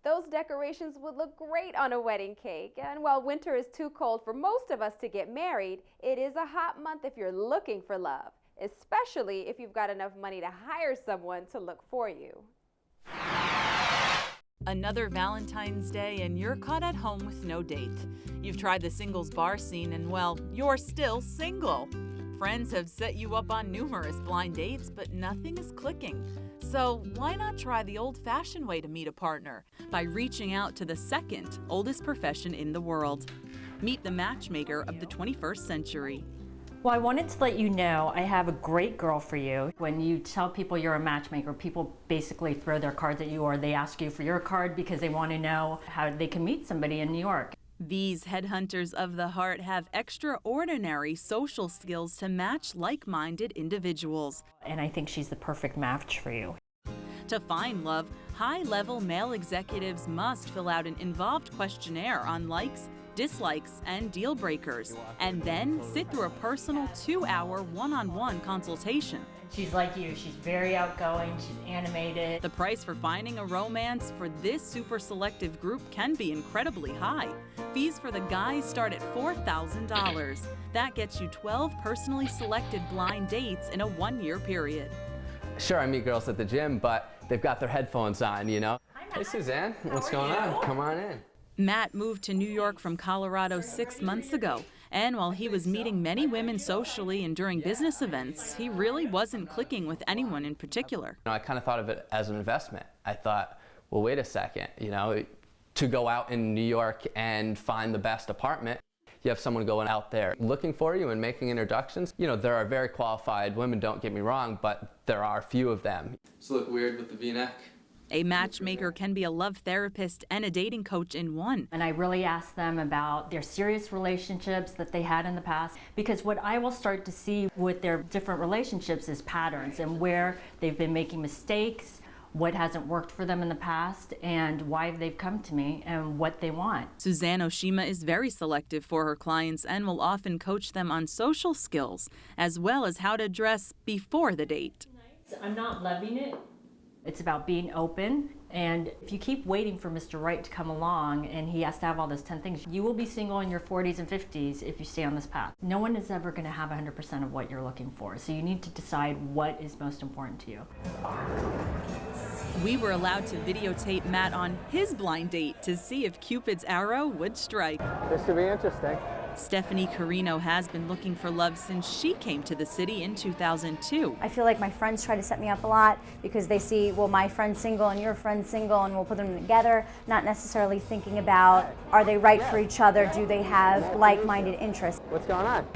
Those decorations would look great on a wedding cake. And while winter is too cold for most of us to get married, it is a hot month if you're looking for love, especially if you've got enough money to hire someone to look for you. Another Valentine's Day and you're caught at home with no date. You've tried the singles bar scene and, well, you're still single. Friends have set you up on numerous blind dates, but nothing is clicking. So why not try the old-fashioned way to meet a partner by reaching out to the second oldest profession in the world? Meet the matchmaker of the 21st century. Well, I wanted to let you know I have a great girl for you. When you tell people you're a matchmaker, people basically throw their cards at you or they ask you for your card because they want to know how they can meet somebody in New York. These headhunters of the heart have extraordinary social skills to match like-minded individuals. And I think she's the perfect match for you. To find love, high-level male executives must fill out an involved questionnaire on likes, dislikes, and deal breakers, and then sit through a personal 2-hour one-on-one consultation. She's like you. She's very outgoing. She's animated. The price for finding a romance for this super selective group can be incredibly high. Fees for the guys start at $4,000. That gets you 12 personally selected blind dates in a 1-year period. Sure, I meet girls at the gym, but they've got their headphones on, you know? Hi, Matt. Hey, Suzanne. What's going on? Come on in. Matt moved to New York from Colorado 6 months ago, and while he was meeting many women socially and during business events, he really wasn't clicking with anyone in particular. I kind of thought of it as an investment. I thought, well, wait a second, you know, to go out in New York and find the best apartment, you have someone going out there looking for you and making introductions. You know, there are very qualified women, don't get me wrong, but there are few of them. Does it look weird with the V-neck? A matchmaker can be a love therapist and a dating coach in one. And I really ask them about their serious relationships that they had in the past, because what I will start to see with their different relationships is patterns and where they've been making mistakes, what hasn't worked for them in the past, and why they've come to me and what they want. Suzanne Oshima is very selective for her clients and will often coach them on social skills, as well as how to dress before the date. I'm not loving it. It's about being open, and if you keep waiting for Mr. Right to come along and he has to have all those 10 things, you will be single in your 40s and 50s if you stay on this path. No one is ever going to have 100% of what you're looking for, so you need to decide what is most important to you. We were allowed to videotape Matt on his blind date to see if Cupid's arrow would strike. This should be interesting. Stephanie Carino has been looking for love since she came to the city in 2002. I feel like my friends try to set me up a lot because they see, well, my friend's single and your friend's single and we'll put them together, not necessarily thinking about, are they right for each other? Do they have like-minded interests? What's going on?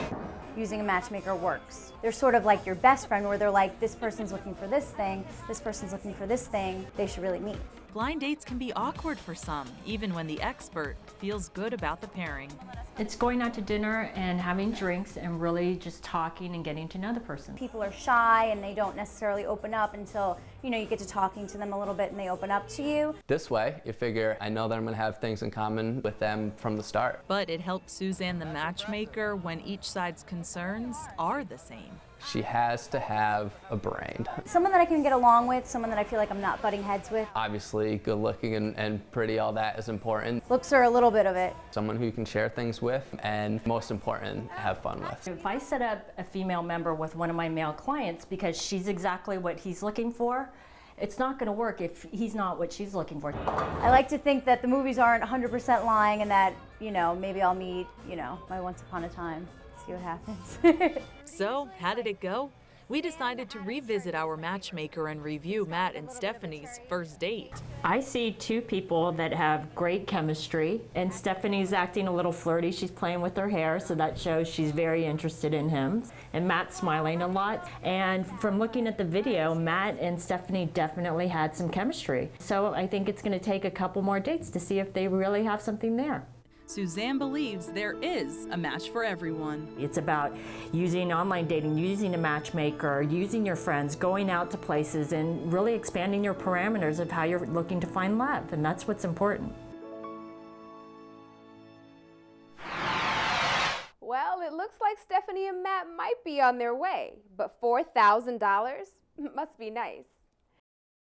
Using a matchmaker works. They're sort of like your best friend where they're like, this person's looking for this thing, this person's looking for this thing, they should really meet. Blind dates can be awkward for some, even when the expert feels good about the pairing. It's going out to dinner and having drinks and really just talking and getting to know the person. People are shy and they don't necessarily open up until, you know, you get to talking to them a little bit and they open up to you. This way, you figure, I know that I'm going to have things in common with them from the start. But it helps Suzanne the matchmaker when each side's concerns are the same. She has to have a brain. Someone that I can get along with, someone that I feel like I'm not butting heads with. Obviously, good looking and pretty, all that is important. Looks are a little bit of it. Someone who you can share things with, and most important, have fun with. If I set up a female member with one of my male clients because she's exactly what he's looking for, it's not going to work if he's not what she's looking for. I like to think that the movies aren't 100% lying and that, you know, maybe I'll meet, you know, my once upon a time. See what happens. So, how did it go? We decided to revisit our matchmaker and review Matt and Stephanie's first date. I see two people that have great chemistry, and Stephanie's acting a little flirty. She's playing with her hair, so that shows she's very interested in him. And Matt's smiling a lot. And from looking at the video, Matt and Stephanie definitely had some chemistry. So I think it's going to take a couple more dates to see if they really have something there. Suzanne believes there is a match for everyone. It's about using online dating, using a matchmaker, using your friends, going out to places, and really expanding your parameters of how you're looking to find love, and that's what's important. Well, it looks like Stephanie and Matt might be on their way, but $4,000 must be nice.